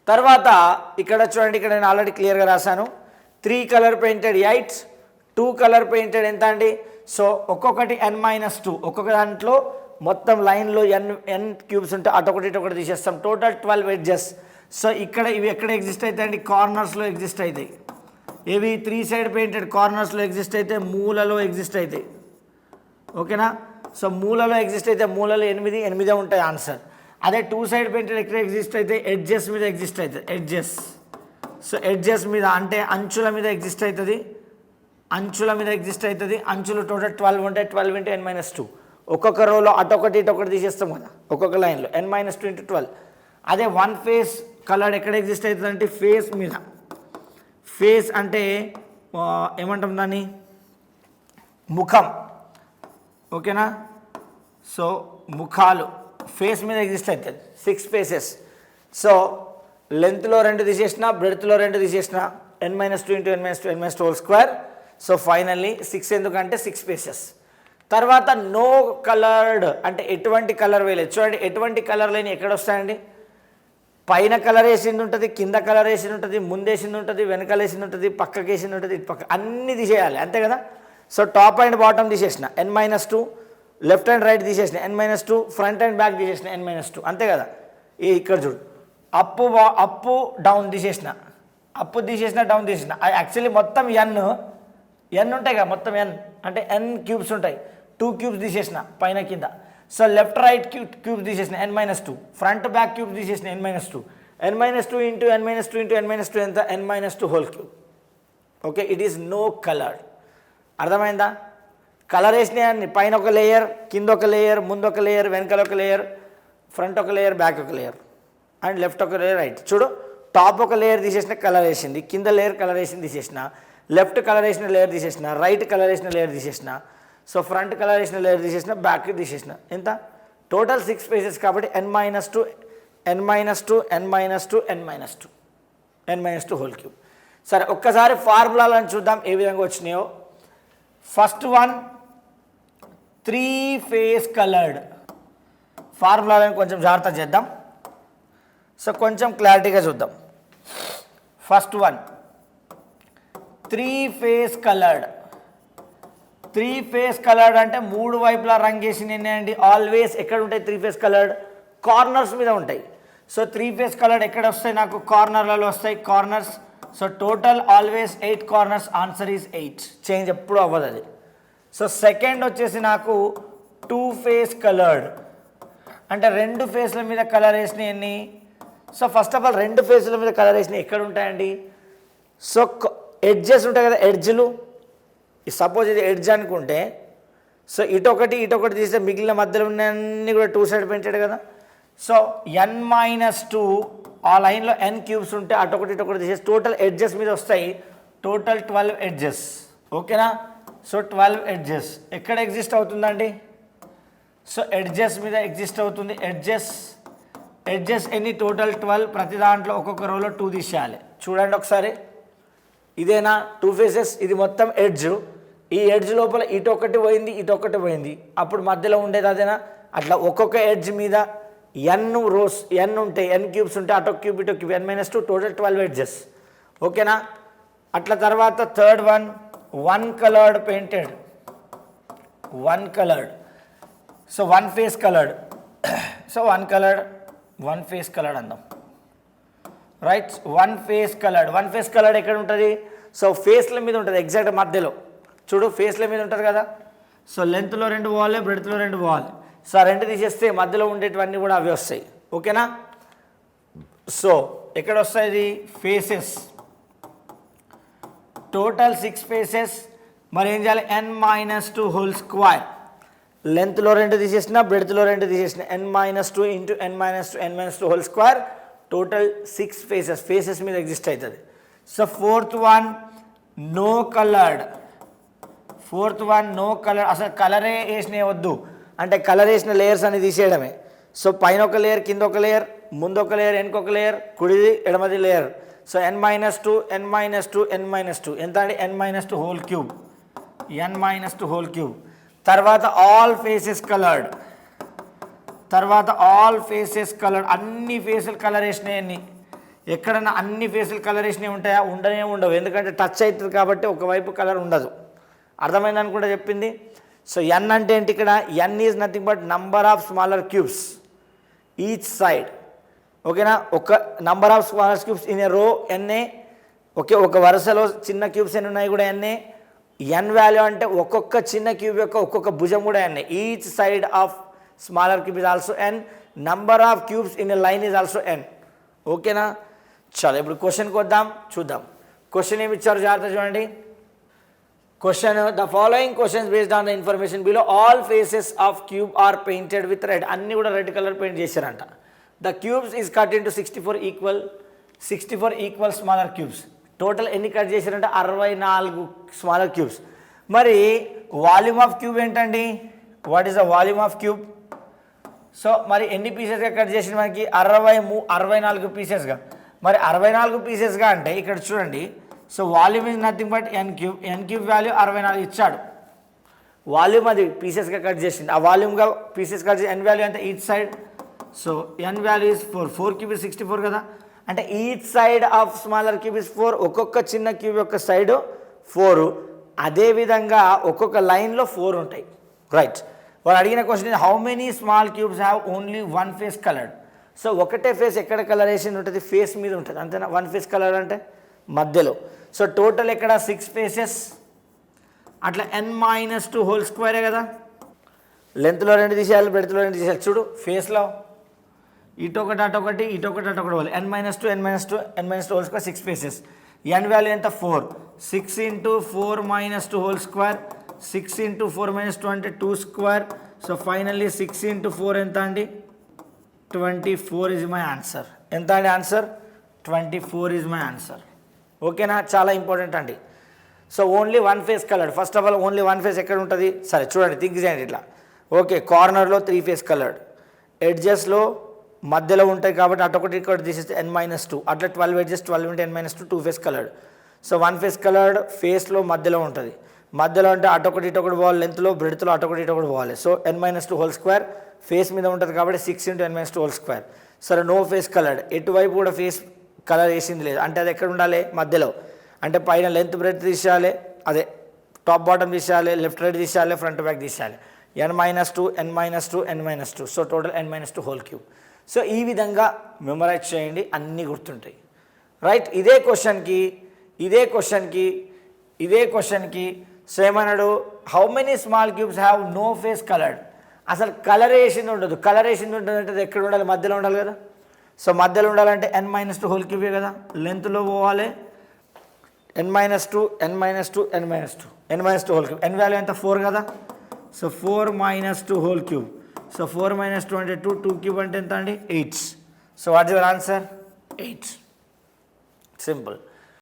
తర్వాత ఇక్కడ చూడండి, ఇక్కడ నేను ఆల్రెడీ క్లియర్గా రాశాను. 3 colour painted eights, 2 colour painted ఎంత అండి? సో ఒక్కొక్కటి n-2, ఒక్కొక్క దాంట్లో మొత్తం లైన్లో ఎన్ క్యూబ్స్ ఉంటే అటొకటి ఇటొకటి తీసేస్తాం. Total 12 edges. సో ఇక్కడ ఇవి ఎక్కడ ఎగ్జిస్ట్ అవుతాయండి? కార్నర్స్లో ఎగ్జిస్ట్ అవుతాయి. ఇవి 3 సైడ్ పెయింటెడ్ కార్నర్స్లో ఎగ్జిస్ట్ అయితే మూలలో ఎగ్జిస్ట్ అవుతాయి. ఓకేనా? సో మూలలో ఎగ్జిస్ట్ అయితే మూలలో 8 ఉంటాయి ఆన్సర్. అదే 2 సైడ్ పెయింటెడ్ ఎక్కడ ఎగ్జిస్ట్ అయితే ఎడ్జెస్ మీద ఎగ్జిస్ట్ అవుతుంది. ఎడ్జెస్. సో ఎడ్జెస్ మీద అంటే అంచుల మీద ఎగ్జిస్ట్ అవుతుంది. అంచుల మీద ఎగ్జిస్ట్ అవుతుంది. అంచులు టోటల్ 12 ఉంటాయి. 12 × n-2. ఒక్కొక్క రోలో అటొకటి ఇటొకటి తీసేస్తాం కదా ఒక్కొక్క లైన్లో n-2 × 12. అదే 1 ఫేస్ కలర్ ఎక్కడ ఎగ్జిస్ట్ అవుతుంది అంటే ఫేస్ మీద. ఫేస్ అంటే ఏమంటాం దాన్ని? ముఖం. ఓకేనా? సో ముఖాలు ఫేస్ మీద ఎగ్జిస్ట్ అవుతుంది. 6 ఫేసెస్. సో లెంత్లో 2 తీసేసిన, బ్రెడ్త్లో 2 తీసేసిన, n-2 × n-2 whole square. So finally 6 ఎందుకంటే 6 ఫేసెస్. తర్వాత నో కలర్డ్ అంటే ఎటువంటి కలర్ వేయలేదు. చూడండి, ఎటువంటి కలర్ లేని ఎక్కడ వస్తాయండి? పైన కలర్ వేసింది ఉంటుంది, కింద కలర్ వేసింది ఉంటుంది, ముందేసింది ఉంటుంది, వెనకాల వేసింది ఉంటుంది, పక్కకి వేసింది ఉంటుంది, ఇటు పక్క అన్నీ తీసేయాలి, అంతే కదా? సో టాప్ అండ్ బాటమ్ తీసేసిన n-2, లెఫ్ట్ అండ్ రైట్ తీసేసిన n-2, ఫ్రంట్ అండ్ బ్యాక్ తీసేసిన n-2, అంతే కదా? ఇక్కడ చూడు, అప్పు డౌన్ తీసేసిన, అప్పు తీసేసిన, డౌన్ తీసేసిన. యాక్చువల్లీ మొత్తం ఎన్ ఉంటాయి కదా, మొత్తం ఎన్ అంటే n క్యూబ్స్ ఉంటాయి. 2 క్యూబ్స్ తీసేసిన పైన కింద. సో లెఫ్ట్ రైట్ క్యూబ్ తీసేసిన n-2, ఫ్రంట్ బ్యాక్ క్యూబ్ తీసేసిన n-2, n-2 × n-2 × n-2 ఎంత? n-2 whole cube. Okay, it is no colour. అర్థమైందా? కలర్ వేసినాయన్ని పైన ఒక లేయర్, కింద ఒక లేయర్, ముందు ఒక లేయర్, వెనకాల ఒక లేయర్, ఫ్రంట్ ఒక లేయర్, బ్యాక్ ఒక లేయర్, అండ్ లెఫ్ట్ ఒక లేయర్, రైట్. చూడు, టాప్ ఒక లేయర్ తీసేసిన, కలర్ వేసింది, కింద లేయర్ కలర్ వేసింది తీసేసిన, లెఫ్ట్ కలర్ వేసిన లేయర్ తీసేసిన, రైట్ కలర్ వేసిన లేయర్ తీసేసిన, సో ఫ్రంట్ కలర్ వేసిన లేయర్ తీసేసిన, బ్యాక్ తీసేసిన. ఎంత? టోటల్ 6 స్పేసెస్ కాబట్టి n-2 n-2 n-2 n-2 n-2 whole cube. సరే, ఒక్కసారి ఫార్ములాలను చూద్దాం ఏ విధంగా వచ్చినాయో. First one 3 face coloured. ఫార్ములాలను కొంచెం జాగ్రత్త చేద్దాం. సో కొంచెం క్లారిటీగా చూద్దాం. First one 3 face coloured. 3 face coloured అంటే 3 వైపులా రంగేసి అండి. ఆల్వేస్ ఎక్కడ ఉంటాయి 3 ఫేస్ కలర్డ్? కార్నర్స్ మీద ఉంటాయి. సో 3 ఫేస్ కలర్డ్ ఎక్కడ వస్తాయి? నాకు కార్నర్లలో వస్తాయి, corners. So total always 8 corners. Answer is 8. Change ఎప్పుడు అవ్వదు అది. సో సెకండ్ వచ్చేసి నాకు 2 ఫేస్ కలర్డ్ అంటే 2 ఫేస్ల మీద కలర్ వేసినాయి ఎన్ని? సో ఫస్ట్ ఆఫ్ ఆల్ 2 ఫేస్ల మీద కలర్ వేసినాయి ఎక్కడ ఉంటాయండి? సో ఎడ్జెస్ ఉంటాయి కదా, ఎడ్జ్లు. సపోజ్ ఇది ఎడ్జ్ అనుకుంటే, సో ఇటొకటి తీస్తే మిగిలిన మధ్యలో ఉన్నన్నీ కూడా 2 సైడ్ పెయింటెడ్ కదా. సో n-2 ఆ లైన్లో n క్యూబ్స్ ఉంటే అటొకటి తీసేసి టోటల్ ఎడ్జెస్ మీద వస్తాయి. Total 12 edges. ఓకేనా? సో 12 ఎడ్జెస్ ఎక్కడ ఎగ్జిస్ట్ అవుతుందండి? సో ఎడ్జెస్ మీద ఎగ్జిస్ట్ అవుతుంది. ఎడ్జెస్ ఎన్ని? టోటల్ 12. ప్రతి దాంట్లో ఒక్కొక్క రోలో 2 తీసేయాలి. చూడండి ఒకసారి, ఇదేనా 2 ఫేసెస్? ఇది మొత్తం ఎడ్జ్. ఈ ఎడ్జ్ లోపల ఇటొకటి పోయింది, ఇటొకటి పోయింది, అప్పుడు మధ్యలో ఉండేది అదేనా? అట్లా ఒక్కొక్క ఎడ్జ్ మీద n రోస్, n ఉంటాయి, n క్యూబ్స్ ఉంటాయి, అటొక క్యూబ్ ఇటొక క్యూబ్, n-2 టోటల్ 12 ఎడ్జెస్. ఓకేనా? అట్లా తర్వాత third one 1 coloured painted. 1 coloured. So 1 face coloured. So 1 face coloured అందాం, right? 1 face coloured. 1 face coloured ఎక్కడ ఉంటుంది? సో ఫేస్ల మీద ఉంటుంది, ఎగ్జాక్ట్ మధ్యలో. చూడు, ఫేస్ల మీద ఉంటుంది కదా. సో లెంత్లో 2 పోవాలి, బ్రెడ్త్లో 2 పోవాలి. సో 2 తీసేస్తే మధ్యలో ఉండేటివన్నీ కూడా అవి వస్తాయి. ఓకేనా? సో ఎక్కడ వస్తాయి? ఫేసెస్. Total 6 faces. మరి ఏం చేయాలి? n-2 whole square. లెంత్లో 2 తీసేసిన, బ్రెడ్త్లో 2 తీసేసిన, n-2 × n-2 whole square. Total 6 faces. Faces మీద ఎగ్జిస్ట్ అవుతుంది. So fourth one no coloured. No colour. అసలు కలరే వేసినే వద్దు అంటే కలర్ వేసిన లేయర్స్ అని తీసేయడమే. సో పైన ఒక లేయర్, కింద ఒక లేయర్, ముందు ఒక లేయర్, వెనకొక లేయర్, కుడిది ఎడమది లేయర్. సో n-2 n-2 ఎంత అండి? n-2 whole cube. n-2 whole cube. తర్వాత ఆల్ ఫేసెస్ కలర్డ్. అన్ని ఫేసులు కలర్ వేసినాయి అన్ని. ఎక్కడన్నా అన్ని ఫేసులు కలర్ వేసినవి ఉంటాయా? ఉండనే ఉండవు, ఎందుకంటే టచ్ అవుతుంది కాబట్టి ఒకవైపు కలర్ ఉండదు. అర్థమైందని కూడా చెప్పింది. సో ఎన్ అంటే ఏంటి? ఇక్కడ n is nothing but number of smaller cubes each side. ఓకేనా? ఒక number of smaller cubes in a row ఎన్ఏ. ఓకే, ఒక వరుసలో చిన్న క్యూబ్స్ ఎన్ని ఉన్నాయి కూడా ఎన్ఏ. ఎన్ వాల్యూ అంటే ఒక్కొక్క చిన్న క్యూబ్ యొక్క ఒక్కొక్క భుజం కూడా ఎన్ఏ. Each side of smaller cube is also n. Number of cubes in a line is also n. ఓకేనా? చలో ఇప్పుడు క్వశ్చన్కి వద్దాం, చూద్దాం. క్వశ్చన్ ఏమి ఇచ్చారు జాగ్రత్త చూడండి. Question: the following questions based on the information below all faces of cube are painted with red. అన్నీ కూడా రెడ్ కలర్ పెయింట్ చేశారంట. The cubes is cut into 64 equal smaller cubes. Total ఎన్ని కట్ చేశారంటే 64 smaller cubes. మరి volume of cube ఏంటండి? What is the volume of cube? So మరి ఎన్ని పీసెస్గా కట్ చేసిన మనకి 64 పీసెస్గా. మరి 64 పీసెస్గా అంటే ఇక్కడ చూడండి. So volume is nothing but n cube value 64 ఇచ్చాడు. వాల్యూమ్ అది పీసెస్గా కట్ చేసింది. ఆ వాల్యూమ్గా పీసెస్ కట్ చేసి ఎన్ వాల్యూ అంటే each side. So n value is 4 cube is 64 కదా. అంటే each side of smaller cube is 4. ఒక్కొక్క చిన్న క్యూబ్ యొక్క సైడ్ 4. అదేవిధంగా ఒక్కొక్క లైన్లో 4 ఉంటాయి. రైట్. వాడు అడిగిన question: how many small cubes have only one face coloured? So ఒకటే ఫేస్ ఎక్కడ కలర్ వేసి ఉంటుంది? ఫేస్ మీద ఉంటుంది, అంతేనా? వన్ ఫేస్ కలర్ అంటే మధ్యలో. సో టోటల్ ఇక్కడ 6 ఫేసెస్. అట్లా n-2 హోల్ స్క్వేరే కదా. లెంత్లో 2 తీసేయాలి, బ్రెడ్త్లో 2 తీసేయాలి. చూడు ఫేస్లో ఇటొకటి అటొకటి ఇటొకటి అటొకటి పోవాలి. n-2 whole square 6 faces. N value ఎంత? 4. 6 × 4 - 2 హోల్ స్క్వేర్. 6 × 4 - 2 అంటే 2 స్క్వేర్. సో ఫైనల్లీ 6 × 4 ఎంత అండి? 24 ఈజ్ మై ఆన్సర్. ఎంత అండి ఆన్సర్? 24 is my answer. ఓకేనా? చాలా ఇంపార్టెంట్ అండి. So only one face coloured. First of all only one face ఎక్కడ ఉంటుంది? సరే చూడండి, థింక్ చేయండి ఇట్లా. ఓకే, కార్నర్లో 3 ఫేస్ కలర్డ్, ఎడ్జెస్లో మధ్యలో ఉంటాయి కాబట్టి అటొకటి ఇక్కడ తీసేస్తే n-2. అట్లా 12 edges, 12 × n-2 2 face coloured. So one face coloured ఫేస్లో మధ్యలో ఉంటుంది. మధ్యలో అంటే అటొకటి ఇటొకటి పోవాలి, లెంత్లో బ్రెడ్త్లో అటొకటి ఇటొకటి పోవాలి. So n-2 whole square face మీద ఉంటుంది కాబట్టి 6 × n-2 హోల్ స్క్వేర్. సరే, నో ఫేస్ కలర్డ్. ఎటువైపు కూడా ఫేస్ కలర్ వేసింది లేదు అంటే అది ఎక్కడ ఉండాలి? మధ్యలో. అంటే పైన లెంత్ బ్రెడ్త్ తీసేయాలి, అదే టాప్ బాటమ్ తీసేయాలి, లెఫ్ట్ రైట్ తీసేయాలి, ఫ్రంట్ బ్యాక్ తీసేయాలి. n-2 n-2 n-2. So total n-2 whole cube. So ఈ విధంగా మెమరైజ్ చేయండి, అన్నీ గుర్తుంటాయి. రైట్. ఇదే క్వశ్చన్కి సో ఏమన్నాడు? How many small cubes have no face coloured? అసలు కలర్ వేసింది ఉండదు. కలర్ వేసింది ఉంటుంది అంటే ఎక్కడ ఉండాలి? మధ్యలో ఉండాలి కదా. సో మధ్యలో ఉండాలంటే n-2 హోల్ క్యూబే కదా. లెంత్లో పోవాలి n-2 whole cube. n value ఎంత? 4 కదా. So 4 - 2 whole cube. సో 4 - 2 అంటే 2 క్యూబ్ అంటే ఎంత అండి? 8. So what is your answer? 8. Simple.